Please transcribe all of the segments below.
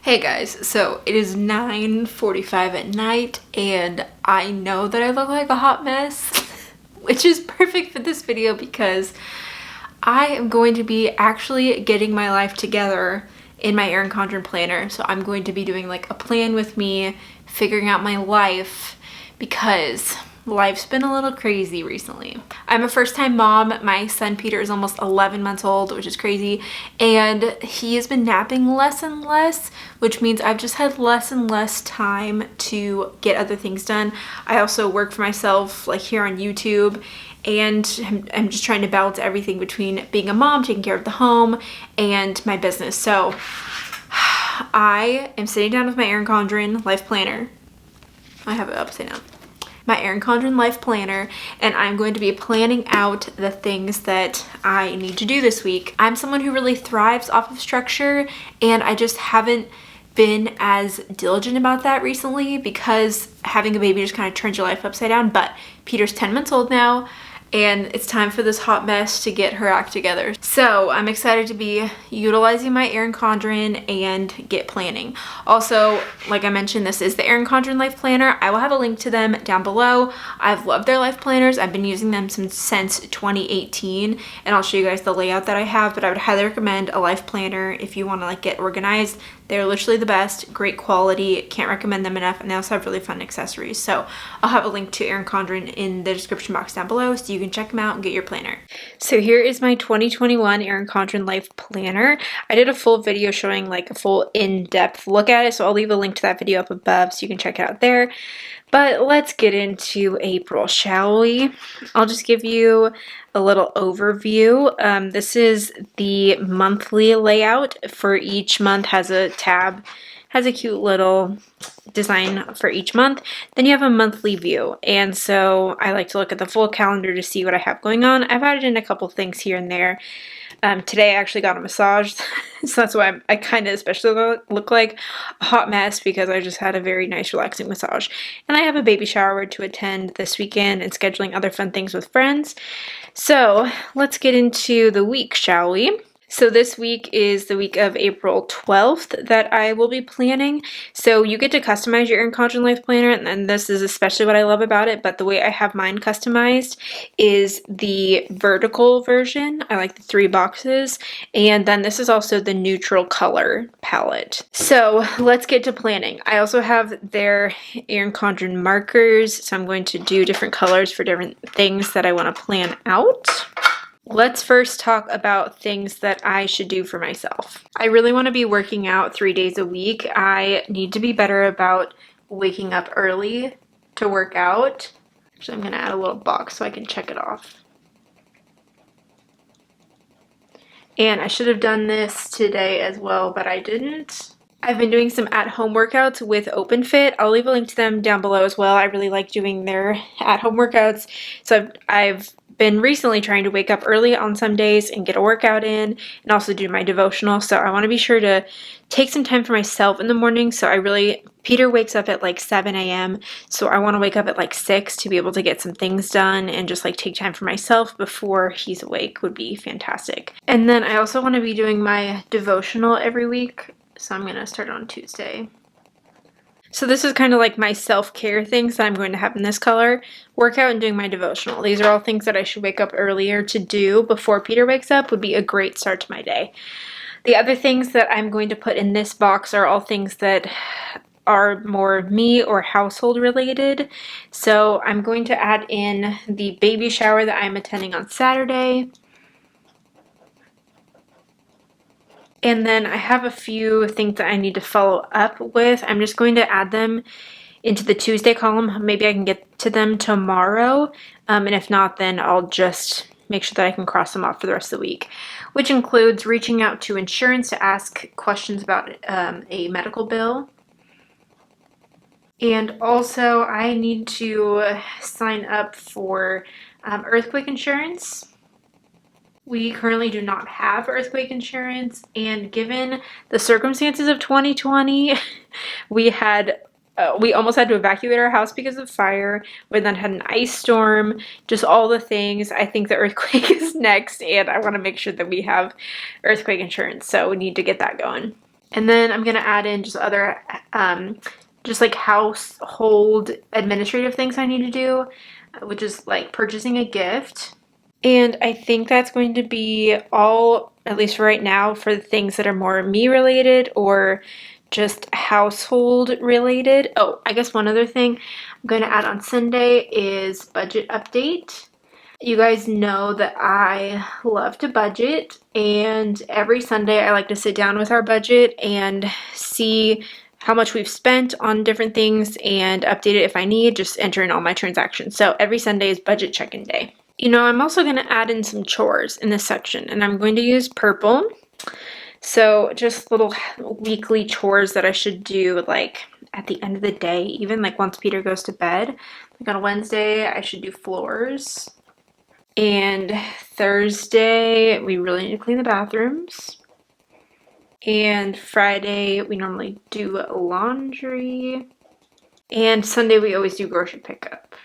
Hey guys, so it is 9:45 at night and I know that I look like a hot mess, which is perfect for this video because I am going to be actually getting my life together in my Erin Condren planner. So I'm going to be doing like a plan with me, figuring out my life because life's been a little crazy recently. I'm a first-time mom. My son Peter is almost 11 months old, which is crazy, and he has been napping less and less, which means I've just had less and less time to get other things done. I also work for myself, like here on YouTube, and I'm just trying to balance everything between being a mom, taking care of the home, and my business. So I am sitting down with my Erin Condren Life Planner. I have it upside down. My Erin Condren Life Planner, and I'm going to be planning out the things that I need to do this week. I'm someone who really thrives off of structure, and I just haven't been as diligent about that recently because having a baby just kind of turns your life upside down. But Peter's 10 months old now, and it's time for this hot mess to get her act together. So I'm excited to be utilizing my Erin Condren and get planning. Also, like I mentioned, this is the Erin Condren Life Planner. I will have a link to them down below. I've loved their life planners. I've been using them since 2018, and I'll show you guys the layout that I have, but I would highly recommend a life planner if you want to like get organized. They're literally the best, great quality, can't recommend them enough, and they also have really fun accessories. So I'll have a link to Erin Condren in the description box down below so you can check them out and get your planner. So here is my 2021 Erin Condren Life Planner. I did a full video showing like a full in-depth look at it, so I'll leave a link to that video up above so you can check it out there. But let's get into April, shall we? I'll just give you a little overview. This is the monthly layout for each month, has a tab, has a cute little design for each month. Then you have a monthly view, and so I like to look at the full calendar to see what I have going on. I've added in a couple things here and there. Today I actually got a massage, so that's why I kind of especially look like a hot mess because I just had a very nice relaxing massage. And I have a baby shower to attend this weekend and scheduling other fun things with friends. So let's get into the week, shall we? So this week is the week of April 12th that I will be planning. So you get to customize your Erin Condren Life Planner, and this is especially what I love about it, but the way I have mine customized is the vertical version. I like the 3 boxes, and then this is also the neutral color palette. So let's get to planning. I also have their Erin Condren markers, so I'm going to do different colors for different things that I want to plan out. Let's first talk about things that I should do for myself. I really want to be working out 3 days a week. I need to be better about waking up early to work out. Actually, I'm going to add a little box so I can check it off. And I should have done this today as well, but I didn't. I've been doing some at-home workouts with OpenFit. I'll leave a link to them down below as well. I really like doing their at-home workouts. So I've been recently trying to wake up early on some days and get a workout in and also do my devotional. So I want to be sure to take some time for myself in the morning. So Peter wakes up at like 7 a.m. So I want to wake up at like 6 to be able to get some things done and just like take time for myself before he's awake would be fantastic. And then I also want to be doing my devotional every week. So I'm going to start on Tuesday. So this is kind of like my self-care things that I'm going to have in this color. Workout and doing my devotional. These are all things that I should wake up earlier to do before Peter wakes up would be a great start to my day. The other things that I'm going to put in this box are all things that are more me or household related. So I'm going to add in the baby shower that I'm attending on Saturday. And then I have a few things that I need to follow up with. I'm just going to add them into the Tuesday column. Maybe I can get to them tomorrow. And if not, then I'll just make sure that I can cross them off for the rest of the week, which includes reaching out to insurance to ask questions about a medical bill. And also I need to sign up for earthquake insurance. We currently do not have earthquake insurance, and given the circumstances of 2020, we almost had to evacuate our house because of fire. We then had an ice storm, just all the things. I think the earthquake is next, and I want to make sure that we have earthquake insurance, so we need to get that going. And then I'm gonna add in just other just like household administrative things I need to do, which is like purchasing a gift. And I think that's going to be all, at least for right now, for the things that are more me related or just household related. Oh, I guess one other thing I'm going to add on Sunday is budget update. You guys know that I love to budget, and every Sunday I like to sit down with our budget and see how much we've spent on different things and update it if I need, just enter in all my transactions. So every Sunday is budget check-in day. You know, I'm also going to add in some chores in this section, and I'm going to use purple. So just little weekly chores that I should do like at the end of the day, even like once Peter goes to bed. Like on a Wednesday, I should do floors. And Thursday, we really need to clean the bathrooms. And Friday, we normally do laundry. And Sunday, we always do grocery pickup.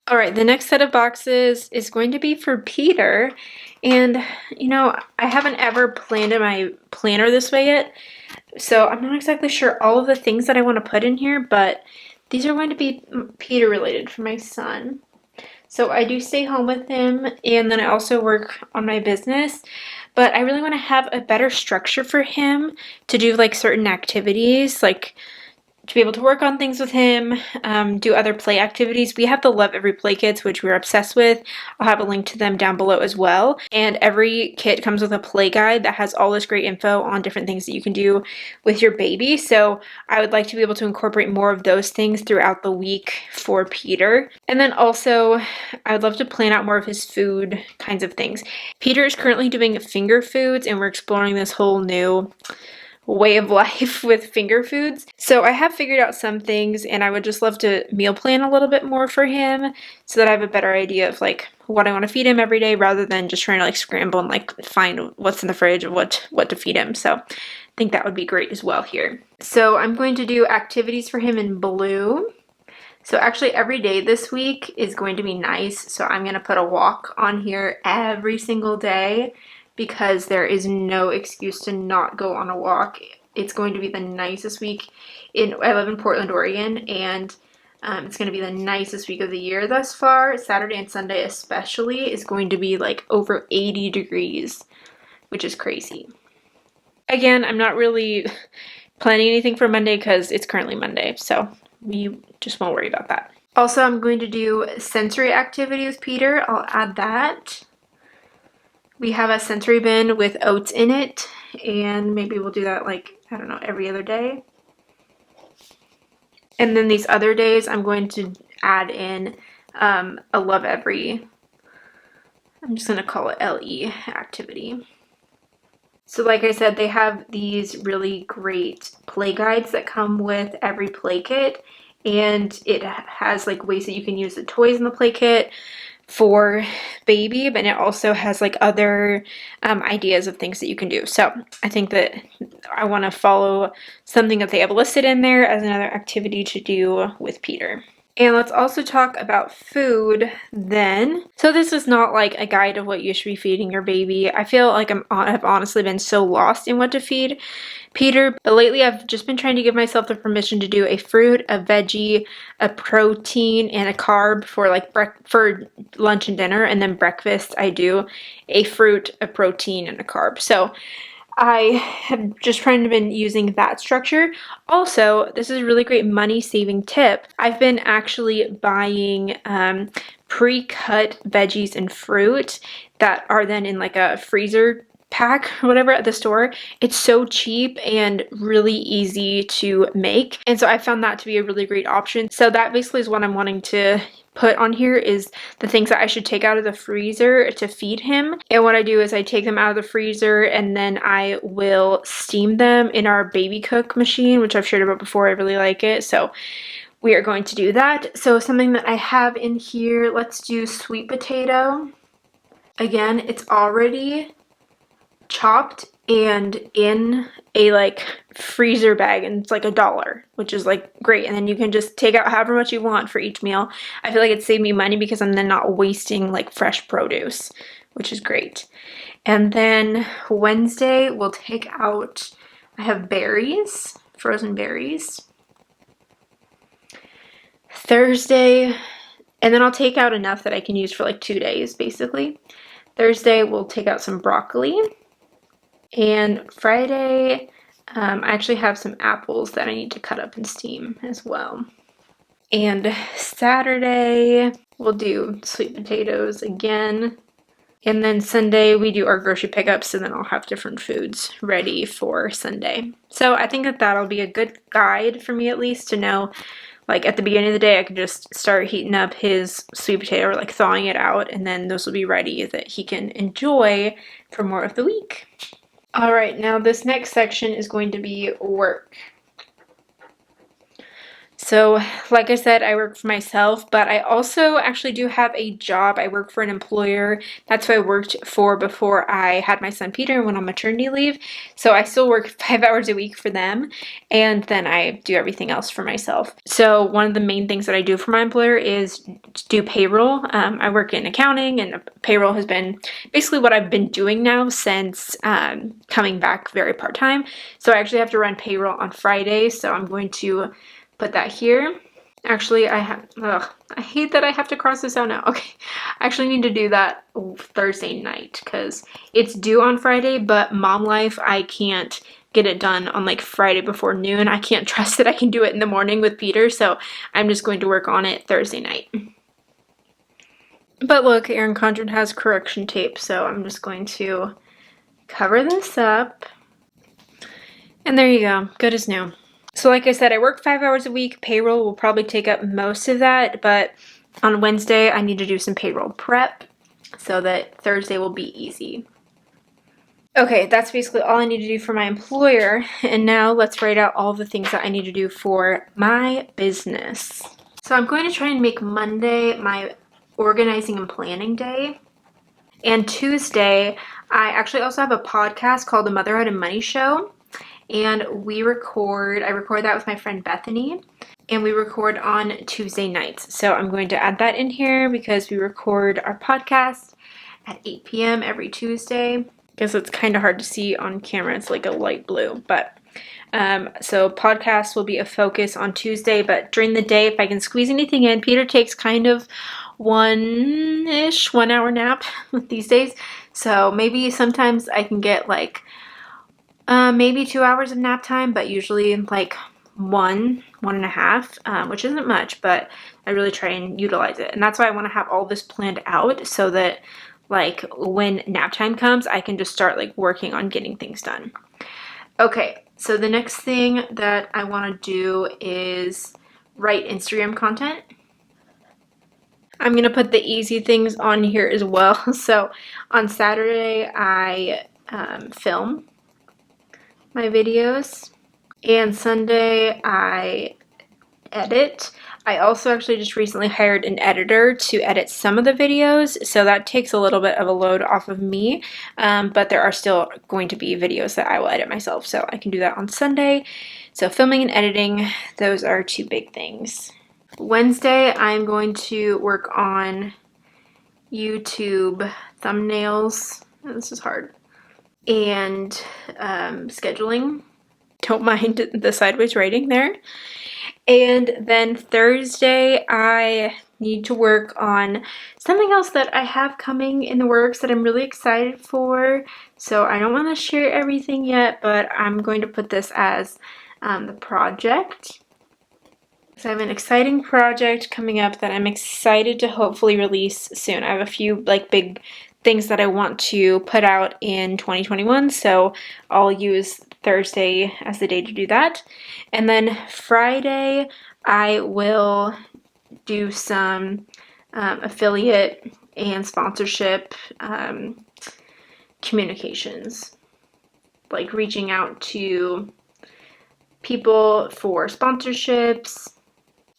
All right, the next set of boxes is going to be for Peter. And, you know, I haven't ever planned in my planner this way yet. So I'm not exactly sure all of the things that I want to put in here, but these are going to be Peter related for my son. So I do stay home with him, and then I also work on my business, but I really want to have a better structure for him to do like certain activities, like to be able to work on things with him, do other play activities. We have the Love Every Play kits, which we're obsessed with. I'll have a link to them down below as well. And every kit comes with a play guide that has all this great info on different things that you can do with your baby. So I would like to be able to incorporate more of those things throughout the week for Peter. And then also, I would love to plan out more of his food kinds of things. Peter is currently doing finger foods, and we're exploring this whole new way of life with finger foods. So I have figured out some things, and I would just love to meal plan a little bit more for him so that I have a better idea of like what I want to feed him every day, rather than just trying to like scramble and like find what's in the fridge and what to feed him. So I think that would be great as well here. So I'm going to do activities for him in blue. So actually every day this week is going to be nice. So I'm going to put a walk on here every single day, because there is no excuse to not go on a walk. It's going to be the nicest week. I live in Portland, Oregon, and it's going to be the nicest week of the year thus far. Saturday and Sunday especially is going to be like over 80 degrees, which is crazy. Again, I'm not really planning anything for Monday because it's currently Monday, so we just won't worry about that. Also, I'm going to do sensory activity with Peter. I'll add that. We have a sensory bin with oats in it, and maybe we'll do that like, I don't know, every other day. And then these other days, I'm going to add in a Love Every, I'm just going to call it LE activity. So like I said, they have these really great play guides that come with every play kit, and it has like ways that you can use the toys in the play kit for baby, but it also has like other ideas of things that you can do. So I think that I want to follow something that they have listed in there as another activity to do with Peter. And let's also talk about food then. So this is not like a guide of what you should be feeding your baby. I feel like I've honestly been so lost in what to feed Peter, but lately I've just been trying to give myself the permission to do a fruit, a veggie, a protein, and a carb for like for lunch and dinner, and then breakfast I do a fruit, a protein, and a carb. So I have just trying to been using that structure. Also, this is a really great money saving tip. I've been actually buying pre-cut veggies and fruit that are then in like a freezer pack or whatever at the store. It's so cheap and really easy to make, and so I found that to be a really great option. So that basically is what I'm wanting to put on here, is the things that I should take out of the freezer to feed him. And what I do is I take them out of the freezer, and then I will steam them in our baby cook machine, which I've shared about before. I really like it, so we are going to do that. So something that I have in here, let's do sweet potato. Again, it's already chopped and in a like freezer bag, and it's like $1, which is like great. And then you can just take out however much you want for each meal. I feel like it saved me money because I'm then not wasting like fresh produce, which is great. And then Wednesday we'll take out I have berries, frozen berries. Thursday, and then I'll take out enough that I can use for like 2 days, basically. Thursday, we'll take out some broccoli. And Friday, I actually have some apples that I need to cut up and steam as well. And Saturday, we'll do sweet potatoes again. And then Sunday, we do our grocery pickups, and then I'll have different foods ready for Sunday. So I think that that'll be a good guide for me, at least, to know, like, at the beginning of the day, I can just start heating up his sweet potato, or like thawing it out, and then those will be ready that he can enjoy for more of the week. All right, now this next section is going to be work. So, like I said, I work for myself, but I also actually do have a job. I work for an employer. That's who I worked for before I had my son Peter and went on maternity leave. So I still work 5 hours a week for them, and then I do everything else for myself. So one of the main things that I do for my employer is do payroll. I work in accounting, and payroll has been basically what I've been doing now since coming back very part-time. So I actually have to run payroll on Friday, so I'm going to put that here. Actually, I hate that I have to cross this out now. Okay, I actually need to do that Thursday night because it's due on Friday, but mom life, I can't get it done on like Friday before noon. I can't trust that I can do it in the morning with Peter, so I'm just going to work on it Thursday night. But look, Erin Condren has correction tape, so I'm just going to cover this up. And there you go, good as new. So like I said, I work 5 hours a week. Payroll will probably take up most of that, but on Wednesday, I need to do some payroll prep so that Thursday will be easy. Okay, that's basically all I need to do for my employer, and now let's write out all the things that I need to do for my business. So I'm going to try and make Monday my organizing and planning day, and Tuesday, I actually also have a podcast called The Motherhood and Money Show. And I record that with my friend Bethany, and we record on Tuesday nights. So I'm going to add that in here because we record our podcast at 8 p.m. every Tuesday. Because it's kind of hard to see on camera. It's like a light blue. But so podcast will be a focus on Tuesday. But during the day, if I can squeeze anything in, Peter takes kind of 1 hour nap these days. So maybe sometimes I can get like maybe 2 hours of nap time, but usually like 1.5, which isn't much, but I really try and utilize it. And that's why I want to have all this planned out so that like when nap time comes, I can just start like working on getting things done. Okay, so the next thing that I want to do is write Instagram content. I'm going to put the easy things on here as well. So on Saturday, I film my videos, and Sunday I edit. I also actually just recently hired an editor to edit some of the videos, so that takes a little bit of a load off of me, but there are still going to be videos that I will edit myself, so I can do that on Sunday. So filming and editing, those are 2 big things. Wednesday, I'm going to work on YouTube thumbnails. This is hard. And scheduling. Don't mind the sideways writing there. And then Thursday, I need to work on something else that I have coming in the works that I'm really excited for. So I don't want to share everything yet, but I'm going to put this as the project. So I have an exciting project coming up that I'm excited to hopefully release soon. I have a few like big things that I want to put out in 2021, so I'll use Thursday as the day to do that. And then Friday, I will do some affiliate and sponsorship communications, like reaching out to people for sponsorships.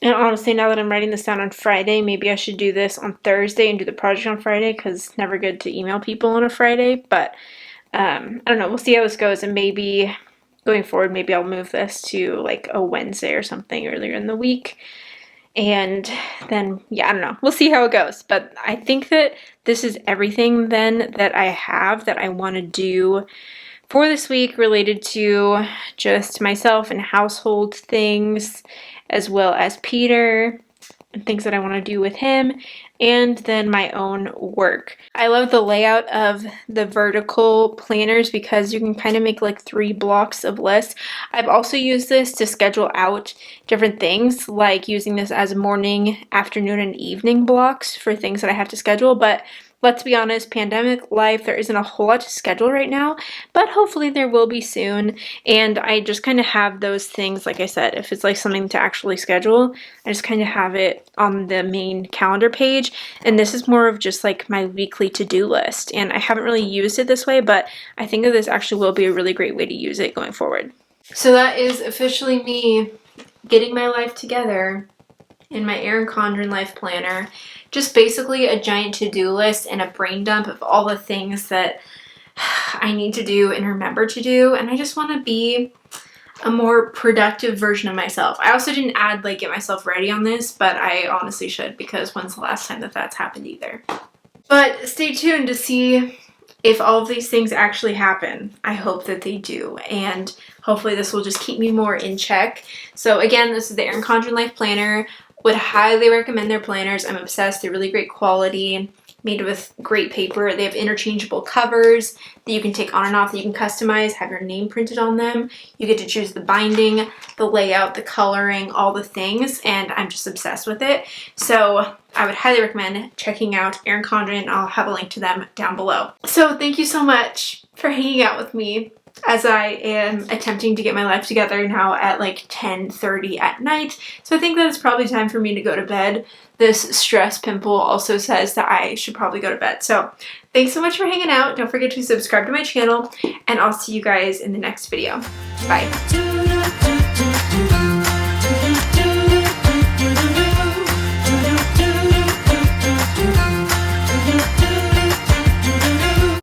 And honestly, now that I'm writing this down on Friday, maybe I should do this on Thursday and do the project on Friday, because it's never good to email people on a Friday. But I don't know. We'll see how this goes. And maybe going forward, maybe I'll move this to like a Wednesday or something earlier in the week. And then, yeah, I don't know. We'll see how it goes. But I think that this is everything then that I have that I want to do for this week related to just myself and household things, as well as Peter and things that I want to do with him, and then my own work. I love the layout of the vertical planners because you can kind of make like 3 blocks of lists. I've also used this to schedule out different things, like using this as morning, afternoon, and evening blocks for things that I have to schedule, but let's be honest, pandemic life, there isn't a whole lot to schedule right now, but hopefully there will be soon. And I just kind of have those things, like I said, if it's like something to actually schedule, I just kind of have it on the main calendar page. And this is more of just like my weekly to-do list. And I haven't really used it this way, but I think that this actually will be a really great way to use it going forward. So that is officially me getting my life together in my Erin Condren Life Planner. Just basically a giant to-do list and a brain dump of all the things that I need to do and remember to do. And I just want to be a more productive version of myself. I also didn't add like get myself ready on this, but I honestly should, because when's the last time that that's happened either. But stay tuned to see if all of these things actually happen. I hope that they do, and hopefully this will just keep me more in check. So again, this is the Erin Condren Life Planner. Would highly recommend their planners. I'm obsessed. They're really great quality, made with great paper. They have interchangeable covers that you can take on and off, that you can customize, have your name printed on them. You get to choose the binding, the layout, the coloring, all the things, and I'm just obsessed with it. So I would highly recommend checking out Erin Condren. I'll have a link to them down below. So thank you so much for hanging out with me as I am attempting to get my life together now at like 10:30 at night. So I think that it's probably time for me to go to bed. This stress pimple also says that I should probably go to bed. So thanks so much for hanging out. Don't forget to subscribe to my channel, and I'll see you guys in the next video. Bye.